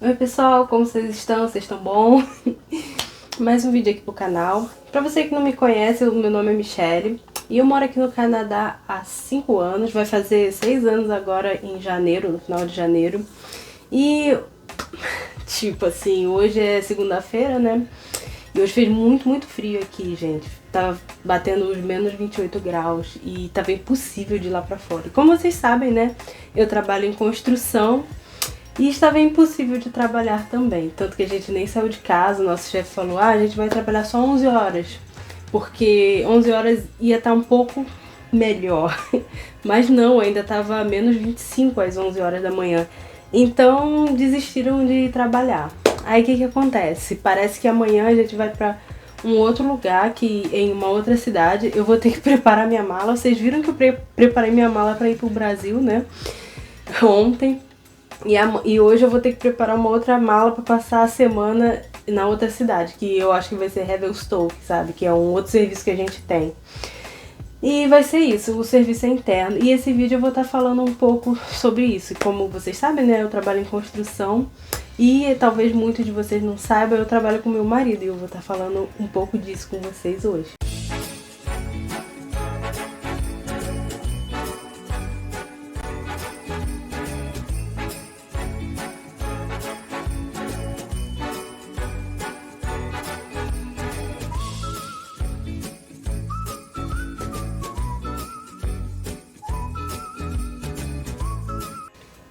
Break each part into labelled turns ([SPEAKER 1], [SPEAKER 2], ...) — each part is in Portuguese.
[SPEAKER 1] Oi pessoal, como vocês estão? Vocês estão bom? Mais um vídeo aqui pro canal. Pra você que não me conhece, o meu nome é Michelle e eu moro aqui no Canadá há 5 anos, vai fazer 6 anos agora em janeiro, no final de janeiro. E, tipo assim, hoje é segunda-feira, né? E hoje fez muito frio aqui, gente. Tava batendo os menos 28 graus e tava impossível de ir lá pra fora. E como vocês sabem, né? Eu trabalho em construção. E estava impossível de trabalhar também, tanto que a gente nem saiu de casa, o nosso chefe falou, a gente vai trabalhar só 11 horas, porque 11 horas ia estar um pouco melhor, mas não, ainda estava menos 25 às 11 horas da manhã, então desistiram de trabalhar. Aí o que acontece? Parece que amanhã a gente vai para um outro lugar, que em uma outra cidade, eu vou ter que preparar minha mala, vocês viram que eu preparei minha mala para ir pro Brasil, né, ontem. E hoje eu vou ter que preparar uma outra mala pra passar a semana na outra cidade, que eu acho que vai ser Revelstoke, sabe? Que é um outro serviço que a gente tem. E vai ser isso, o serviço é interno. E esse vídeo eu vou estar falando um pouco sobre isso. Como vocês sabem, né? Eu trabalho em construção e talvez muitos de vocês não saibam, eu trabalho com meu marido e eu vou estar falando um pouco disso com vocês hoje.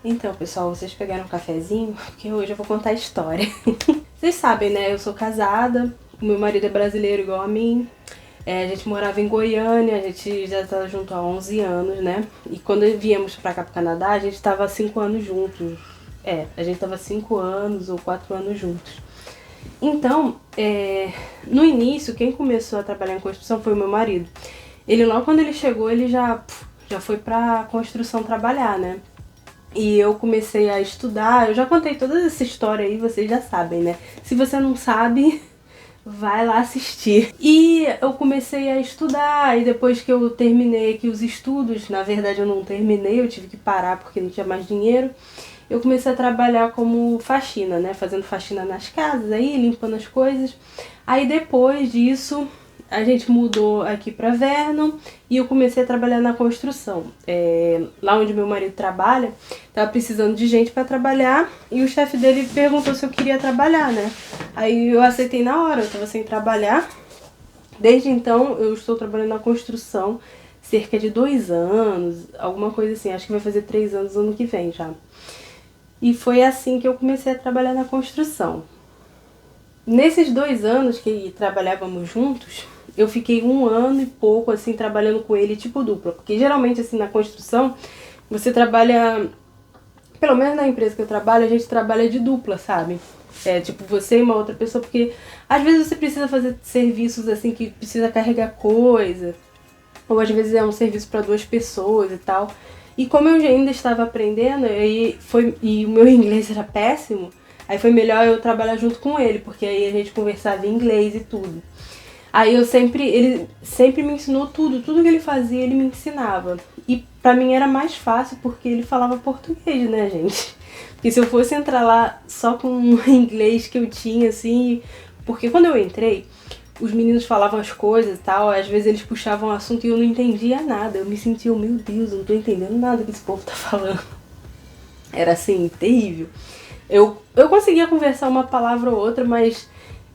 [SPEAKER 1] Então, pessoal, vocês pegaram um cafezinho? Porque hoje eu vou contar a história. Vocês sabem, né? Eu sou casada, o meu marido é brasileiro igual a mim. A gente morava em Goiânia, a gente já tá junto há 11 anos, né? E quando viemos pra cá pro Canadá, a gente tava 5 anos juntos. A gente tava 5 anos ou 4 anos juntos. Então, no início, quem começou a trabalhar em construção foi o meu marido. Ele logo quando ele chegou, ele já foi pra construção trabalhar, né? E eu comecei a estudar, eu já contei toda essa história aí, vocês já sabem, né? Se você não sabe, vai lá assistir. E eu comecei a estudar, e depois que eu terminei aqui os estudos, na verdade eu não terminei, eu tive que parar porque não tinha mais dinheiro, eu comecei a trabalhar como faxina, né? Fazendo faxina nas casas aí, limpando as coisas. Aí depois disso, a gente mudou aqui pra Vernon e eu comecei a trabalhar na construção. Lá onde meu marido trabalha, tava precisando de gente pra trabalhar e o chefe dele perguntou se eu queria trabalhar, né? Aí eu aceitei na hora, eu tava sem trabalhar. Desde então eu estou trabalhando na construção cerca de 2 anos, alguma coisa assim, acho que vai fazer 3 anos ano que vem já. E foi assim que eu comecei a trabalhar na construção. Nesses 2 anos que trabalhávamos juntos, eu fiquei 1 ano e pouco, assim, trabalhando com ele, tipo dupla. Porque geralmente, assim, na construção, você trabalha... Pelo menos na empresa que eu trabalho, a gente trabalha de dupla, sabe? Tipo, você e uma outra pessoa, porque às vezes você precisa fazer serviços, assim, que precisa carregar coisa. Ou às vezes é um serviço para 2 pessoas e tal. E como eu ainda estava aprendendo, e o meu inglês era péssimo, aí foi melhor eu trabalhar junto com ele, porque aí a gente conversava em inglês e tudo. Aí ele sempre me ensinou tudo que ele fazia ele me ensinava. E pra mim era mais fácil porque ele falava português, né, gente? Porque se eu fosse entrar lá só com o inglês que eu tinha, assim... Porque quando eu entrei, os meninos falavam as coisas e tal, às vezes eles puxavam o assunto e eu não entendia nada. Eu me sentia, meu Deus, eu não tô entendendo nada que esse povo tá falando. Era assim, terrível. Eu conseguia conversar uma palavra ou outra, mas...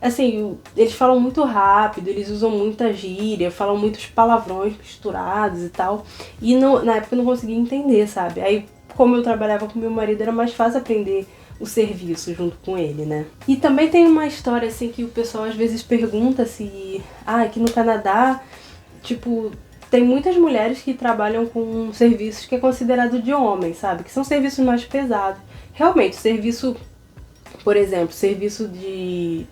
[SPEAKER 1] Assim, eles falam muito rápido, eles usam muita gíria, falam muitos palavrões misturados e tal. E na época eu não conseguia entender, sabe? Aí, como eu trabalhava com meu marido, era mais fácil aprender o serviço junto com ele, né? E também tem uma história, assim, que o pessoal às vezes pergunta se... aqui no Canadá, tipo... Tem muitas mulheres que trabalham com serviços que é considerado de homem, sabe? Que são serviços mais pesados. Realmente, o serviço... Por exemplo, serviço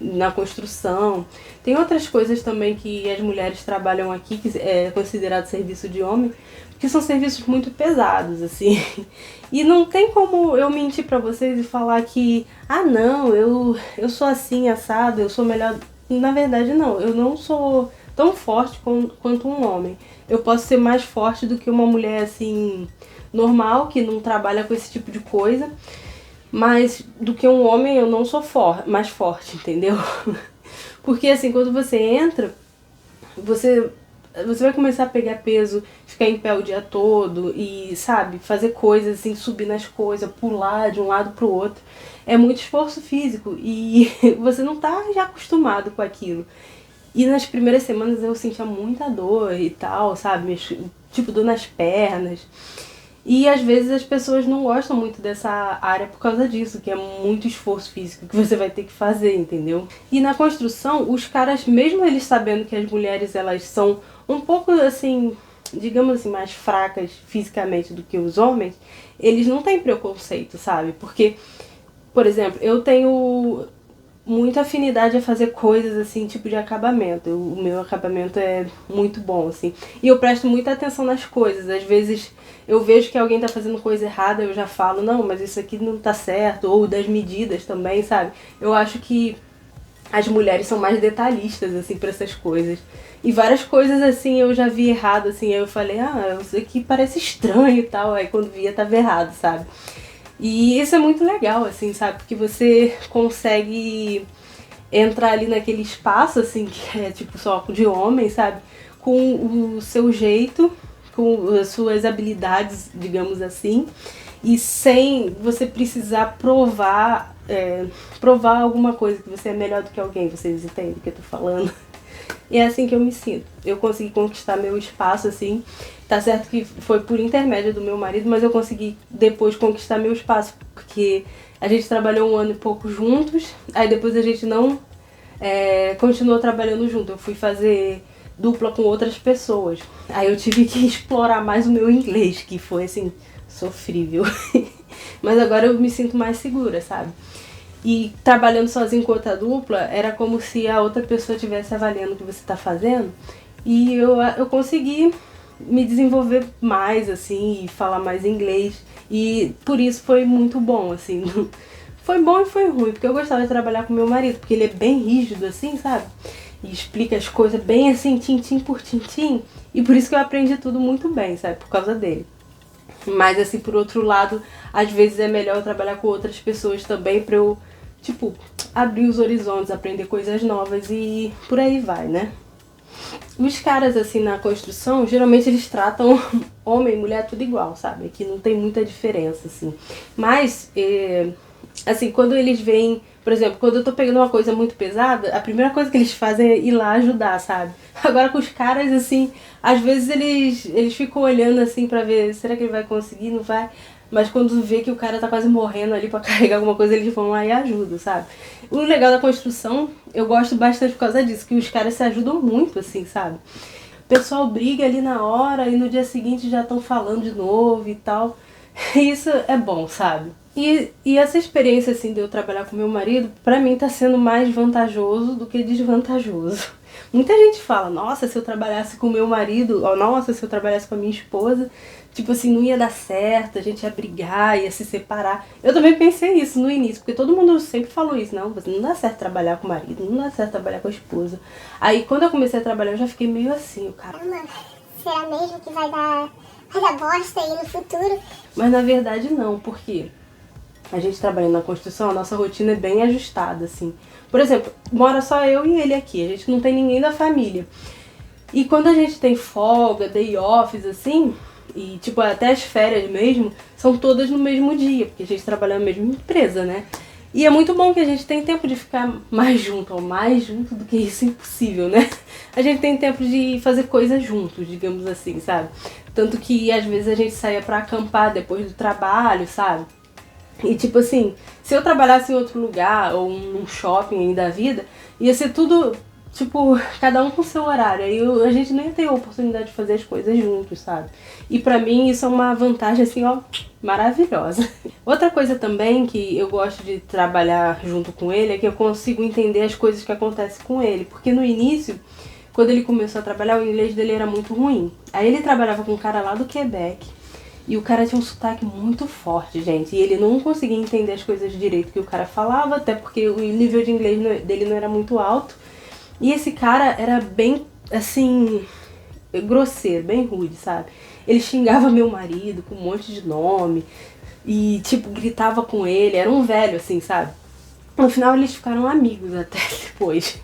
[SPEAKER 1] na construção. Tem outras coisas também que as mulheres trabalham aqui, que é considerado serviço de homem, que são serviços muito pesados, assim. E não tem como eu mentir pra vocês e falar que, não, eu sou assim, assado, eu sou melhor. Na verdade, não, eu não sou tão forte quanto um homem. Eu posso ser mais forte do que uma mulher, assim, normal, que não trabalha com esse tipo de coisa. Mas do que um homem eu não sou mais forte, entendeu? Porque assim, quando você entra, você vai começar a pegar peso, ficar em pé o dia todo e, sabe, fazer coisas assim, subir nas coisas, pular de um lado pro outro. É muito esforço físico e você não tá já acostumado com aquilo. E nas primeiras semanas eu sentia muita dor e tal, sabe? Tipo, dor nas pernas. E às vezes as pessoas não gostam muito dessa área por causa disso, que é muito esforço físico que você vai ter que fazer, entendeu? E na construção, os caras, mesmo eles sabendo que as mulheres elas são um pouco assim, digamos assim, mais fracas fisicamente do que os homens, eles não têm preconceito, sabe? Porque, por exemplo, eu tenho muita afinidade a fazer coisas assim, tipo de acabamento. O meu acabamento é muito bom, assim. E eu presto muita atenção nas coisas. Às vezes eu vejo que alguém tá fazendo coisa errada, eu já falo, não, mas isso aqui não tá certo. Ou das medidas também, sabe? Eu acho que as mulheres são mais detalhistas, assim, pra essas coisas. E várias coisas, assim, eu já vi errado, assim. Aí eu falei, isso aqui parece estranho e tal. Aí quando via, tava errado, sabe? E isso é muito legal, assim, sabe? Porque você consegue entrar ali naquele espaço, assim, que é tipo só de homem, sabe? Com o seu jeito, com as suas habilidades, digamos assim, e sem você precisar provar alguma coisa, que você é melhor do que alguém, vocês entendem o que eu tô falando? E é assim que eu me sinto. Eu consegui conquistar meu espaço, assim. Tá certo que foi por intermédio do meu marido, mas eu consegui depois conquistar meu espaço, porque a gente trabalhou 1 ano e pouco juntos, aí depois a gente não continuou trabalhando junto. Eu fui fazer dupla com outras pessoas. Aí eu tive que explorar mais o meu inglês, que foi, assim, sofrível. Mas agora eu me sinto mais segura, sabe? E trabalhando sozinho com outra dupla, era como se a outra pessoa estivesse avaliando o que você está fazendo. E eu consegui me desenvolver mais, assim, e falar mais inglês. E por isso foi muito bom, assim. Foi bom e foi ruim, porque eu gostava de trabalhar com meu marido, porque ele é bem rígido, assim, sabe? E explica as coisas bem assim, tintim por tintim. E por isso que eu aprendi tudo muito bem, sabe? Por causa dele. Mas, assim, por outro lado, às vezes é melhor eu trabalhar com outras pessoas também pra eu, tipo, abrir os horizontes, aprender coisas novas e por aí vai, né? Os caras, assim, na construção, geralmente eles tratam homem e mulher tudo igual, sabe? Aqui não tem muita diferença, assim. Mas, assim, quando eles veem, por exemplo, quando eu tô pegando uma coisa muito pesada, a primeira coisa que eles fazem é ir lá ajudar, sabe? Agora com os caras, assim, às vezes eles ficam olhando, assim, pra ver, será que ele vai conseguir, não vai? Mas quando vê que o cara tá quase morrendo ali pra carregar alguma coisa, eles vão lá e ajudam, sabe? O legal da construção, eu gosto bastante por causa disso, que os caras se ajudam muito, assim, sabe? O pessoal briga ali na hora e no dia seguinte já estão falando de novo e tal. Isso é bom, sabe? E essa experiência, assim, de eu trabalhar com meu marido, pra mim tá sendo mais vantajoso do que desvantajoso. Muita gente fala, nossa, se eu trabalhasse com meu marido, ou nossa, se eu trabalhasse com a minha esposa, tipo assim, não ia dar certo, a gente ia brigar, ia se separar. Eu também pensei isso no início, porque todo mundo sempre falou isso, não dá certo trabalhar com o marido, não dá certo trabalhar com a esposa. Aí quando eu comecei a trabalhar, eu já fiquei meio assim, o cara...
[SPEAKER 2] Será mesmo que vai dar bosta aí no futuro?
[SPEAKER 1] Mas na verdade não, porque a gente trabalhando na construção, a nossa rotina é bem ajustada, assim. Por exemplo, mora só eu e ele aqui, a gente não tem ninguém da família. E quando a gente tem folga, day offs, assim, e tipo, até as férias mesmo, são todas no mesmo dia, porque a gente trabalha na mesma empresa, né? E é muito bom que a gente tem tempo de ficar mais junto, ou mais junto do que isso é impossível, né? A gente tem tempo de fazer coisas juntos, digamos assim, sabe? Tanto que às vezes a gente saía pra acampar depois do trabalho, sabe? E tipo assim, se eu trabalhasse em outro lugar, ou num shopping aí da vida, ia ser tudo, tipo, cada um com seu horário. Aí a gente não ia ter a oportunidade de fazer as coisas juntos, sabe? E pra mim isso é uma vantagem, assim, ó, maravilhosa. Outra coisa também que eu gosto de trabalhar junto com ele é que eu consigo entender as coisas que acontecem com ele. Porque no início, quando ele começou a trabalhar, o inglês dele era muito ruim. Aí ele trabalhava com um cara lá do Quebec. E o cara tinha um sotaque muito forte, gente. E ele não conseguia entender as coisas direito que o cara falava, até porque o nível de inglês dele não era muito alto. E esse cara era bem, assim, grosseiro, bem rude, sabe? Ele xingava meu marido com um monte de nome. e, tipo, gritava com ele, era um velho, assim, sabe? No final eles ficaram amigos até depois.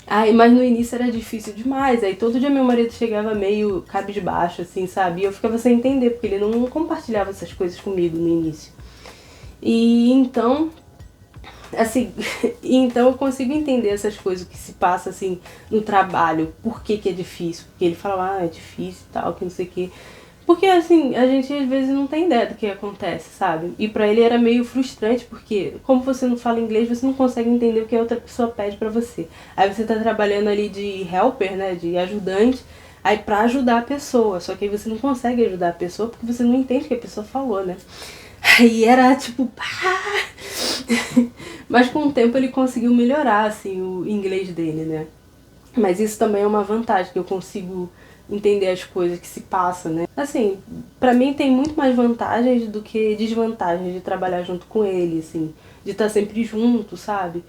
[SPEAKER 1] Aí, mas no início era difícil demais, aí todo dia meu marido chegava meio cabisbaixo, assim, sabe? E eu ficava sem entender, porque ele não compartilhava essas coisas comigo no início. E então, assim, então eu consigo entender essas coisas que se passa, assim, no trabalho, por que é difícil, porque ele fala, é difícil e tal, que não sei o quê. Porque, assim, a gente às vezes não tem ideia do que acontece, sabe? E pra ele era meio frustrante, porque como você não fala inglês, você não consegue entender o que a outra pessoa pede pra você. Aí você tá trabalhando ali de helper, né, de ajudante, aí pra ajudar a pessoa. Só que aí você não consegue ajudar a pessoa porque você não entende o que a pessoa falou, né? Aí era tipo... Mas com o tempo ele conseguiu melhorar, assim, o inglês dele, né? Mas isso também é uma vantagem, que eu consigo entender as coisas que se passam, né? Assim, pra mim tem muito mais vantagens do que desvantagens de trabalhar junto com ele, assim, de estar sempre junto, sabe?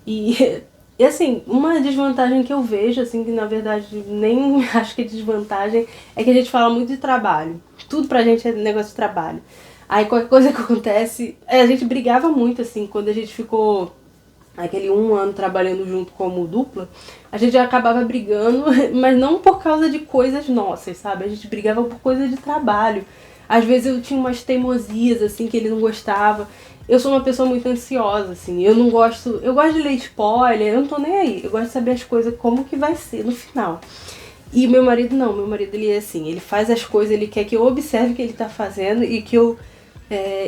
[SPEAKER 1] E, e assim, uma desvantagem que eu vejo, assim, que na verdade nem acho que é desvantagem, é que a gente fala muito de trabalho. Tudo pra gente é negócio de trabalho. Aí qualquer coisa que acontece, a gente brigava muito, assim, quando a gente ficou aquele 1 ano trabalhando junto como dupla, a gente acabava brigando, mas não por causa de coisas nossas, sabe? A gente brigava por coisa de trabalho. Às vezes eu tinha umas teimosias, assim, que ele não gostava. Eu sou uma pessoa muito ansiosa, assim, eu não gosto... Eu gosto de ler spoiler, eu não tô nem aí. Eu gosto de saber as coisas, como que vai ser no final. E meu marido não, meu marido ele é assim, ele faz as coisas, ele quer que eu observe o que ele tá fazendo e que eu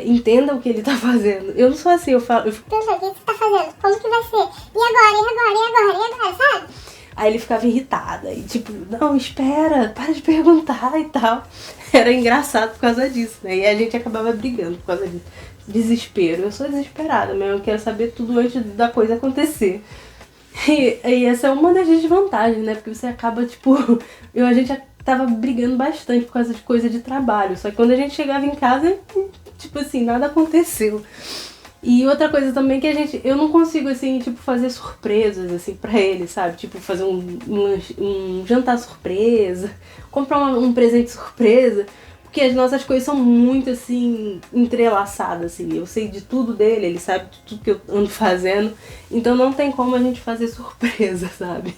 [SPEAKER 1] entenda o que ele tá fazendo. Eu não sou assim, eu fico...
[SPEAKER 2] Pensa, o que você tá fazendo? Como que vai ser? E agora? E agora? E agora? E agora? Sabe?
[SPEAKER 1] Aí ele ficava irritado, e tipo, não, espera, para de perguntar e tal. Era engraçado por causa disso, né? E a gente acabava brigando por causa disso. Desespero. Eu sou desesperada, mas eu quero saber tudo antes da coisa acontecer. E essa é uma das desvantagens, né? Porque você acaba, tipo... a gente tava brigando bastante por causa de coisa de trabalho. Só que quando a gente chegava em casa, tipo assim, nada aconteceu. E outra coisa também que eu não consigo, assim, tipo, fazer surpresas, assim, pra ele, sabe? Tipo, fazer um jantar surpresa, comprar um presente surpresa, porque as nossas coisas são muito, assim, entrelaçadas, assim. Eu sei de tudo dele, ele sabe de tudo que eu ando fazendo, então não tem como a gente fazer surpresa, sabe?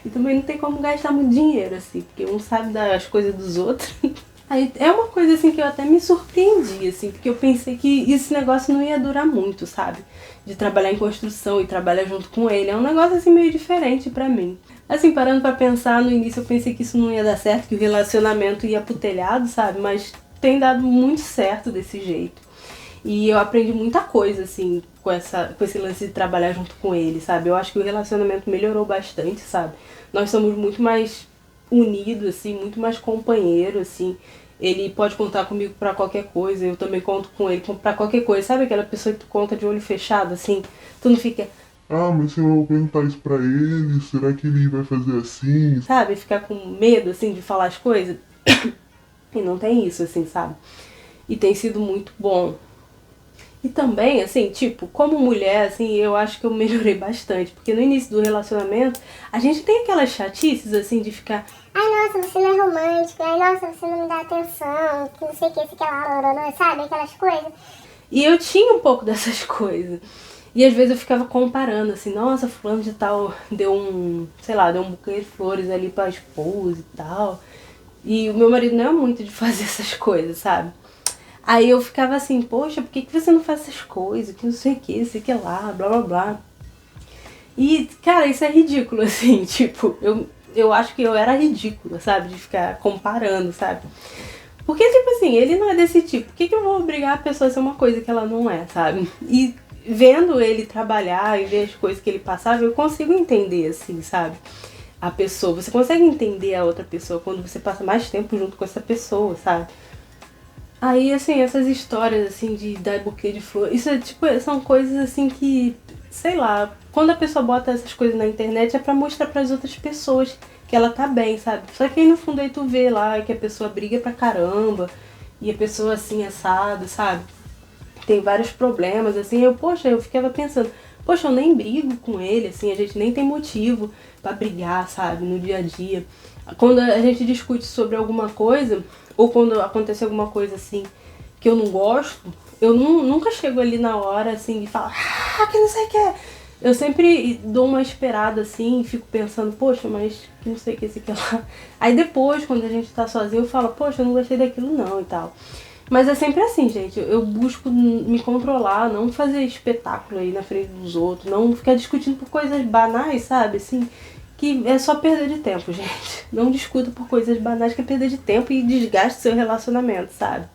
[SPEAKER 1] E também não tem como gastar muito dinheiro, assim, porque um sabe das coisas dos outros. Aí é uma coisa assim que eu até me surpreendi, assim, porque eu pensei que esse negócio não ia durar muito, sabe? De trabalhar em construção e trabalhar junto com ele. É um negócio assim meio diferente pra mim. Assim, parando pra pensar, no início eu pensei que isso não ia dar certo, que o relacionamento ia pro telhado, sabe? Mas tem dado muito certo desse jeito. E eu aprendi muita coisa, assim, com esse lance de trabalhar junto com ele, sabe? Eu acho que o relacionamento melhorou bastante, sabe? Nós somos muito mais unidos, assim, muito mais companheiro, assim. Ele pode contar comigo pra qualquer coisa, eu também conto com ele pra qualquer coisa. Sabe aquela pessoa que tu conta de olho fechado, assim? Tu não fica...
[SPEAKER 3] mas se eu vou perguntar isso pra ele, será que ele vai fazer assim?
[SPEAKER 1] Sabe? Ficar com medo, assim, de falar as coisas. E não tem isso, assim, sabe? E tem sido muito bom. E também, assim, tipo, como mulher, assim, eu acho que eu melhorei bastante. Porque no início do relacionamento, a gente tem aquelas chatices, assim, de ficar...
[SPEAKER 2] Ai, nossa, você não é romântico. Ai, nossa, você não me dá atenção. Que não sei o que, sei lá, sabe? Aquelas coisas.
[SPEAKER 1] E eu tinha um pouco dessas coisas. E às vezes eu ficava comparando, assim, nossa, fulano de tal deu deu um buquê de flores ali pra esposa e tal. E o meu marido não é muito de fazer essas coisas, sabe? Aí eu ficava assim, poxa, por que você não faz essas coisas? Que não sei o que, sei que lá, blá blá blá. E, cara, isso é ridículo, assim, tipo, eu acho que eu era ridícula, sabe? De ficar comparando, sabe? Porque, tipo assim, ele não é desse tipo. Por que eu vou obrigar a pessoa a ser uma coisa que ela não é, sabe? E vendo ele trabalhar e ver as coisas que ele passava, eu consigo entender, assim, sabe? A pessoa. Você consegue entender a outra pessoa quando você passa mais tempo junto com essa pessoa, sabe? Aí, assim, essas histórias, assim, de dar buquê de flor, isso é, tipo, são coisas, assim, que, sei lá, quando a pessoa bota essas coisas na internet é pra mostrar pras outras pessoas que ela tá bem, sabe? Só que aí no fundo aí tu vê lá que a pessoa briga pra caramba, e a pessoa, assim, assada, sabe? Tem vários problemas, assim, eu ficava pensando, poxa, eu nem brigo com ele, assim, a gente nem tem motivo pra brigar, sabe, no dia a dia. Quando a gente discute sobre alguma coisa, ou quando acontece alguma coisa assim que eu não gosto, eu nunca chego ali na hora, assim, e falo, que não sei o que é. Eu sempre dou uma esperada, assim, e fico pensando, poxa, mas que não sei o que, esse aqui lá. Aí depois, quando a gente tá sozinho, eu falo, poxa, eu não gostei daquilo não e tal. Mas é sempre assim, gente, eu busco me controlar, não fazer espetáculo aí na frente dos outros, não ficar discutindo por coisas banais, sabe, assim, que é só perda de tempo, gente. Não discuta por coisas banais, que é perda de tempo e desgaste seu relacionamento, sabe.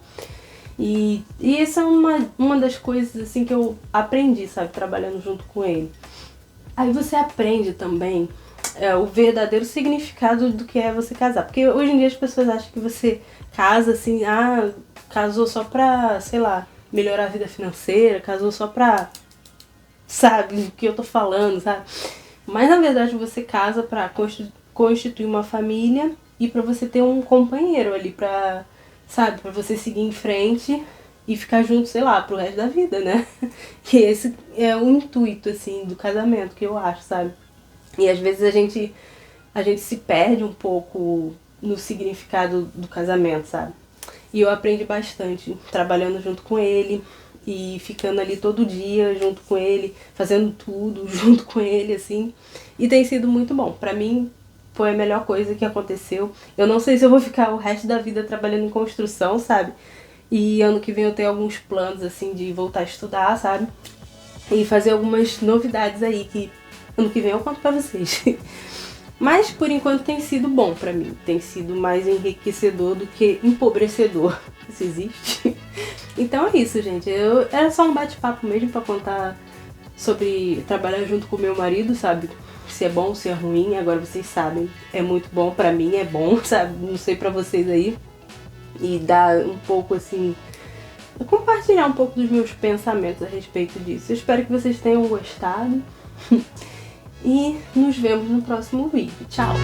[SPEAKER 1] E essa é uma das coisas, assim, que eu aprendi, sabe, trabalhando junto com ele. Aí você aprende também o verdadeiro significado do que é você casar. Porque hoje em dia as pessoas acham que você casa, assim, casou só pra, sei lá, melhorar a vida financeira, casou só pra, sabe, o que eu tô falando, sabe. Mas na verdade você casa pra constituir uma família e pra você ter um companheiro ali pra, sabe, pra você seguir em frente e ficar junto, sei lá, pro resto da vida, né? Que esse é o intuito, assim, do casamento, que eu acho, sabe? E às vezes a gente se perde um pouco no significado do casamento, sabe? E eu aprendi bastante trabalhando junto com ele e ficando ali todo dia junto com ele, fazendo tudo junto com ele, assim. E tem sido muito bom. Pra mim, foi a melhor coisa que aconteceu. Eu não sei se eu vou ficar o resto da vida trabalhando em construção, sabe? E ano que vem eu tenho alguns planos, assim, de voltar a estudar, sabe? E fazer algumas novidades aí que ano que vem eu conto pra vocês. Mas por enquanto tem sido bom pra mim. Tem sido mais enriquecedor do que empobrecedor. Isso existe. Então é isso, gente. Era só um bate-papo mesmo pra contar sobre trabalhar junto com o meu marido, sabe? Se é bom, se é ruim, agora vocês sabem. É muito bom pra mim, é bom, sabe? Não sei pra vocês aí. E dar um pouco, assim, compartilhar um pouco dos meus pensamentos a respeito disso. Eu espero que vocês tenham gostado. E nos vemos no próximo vídeo. Tchau!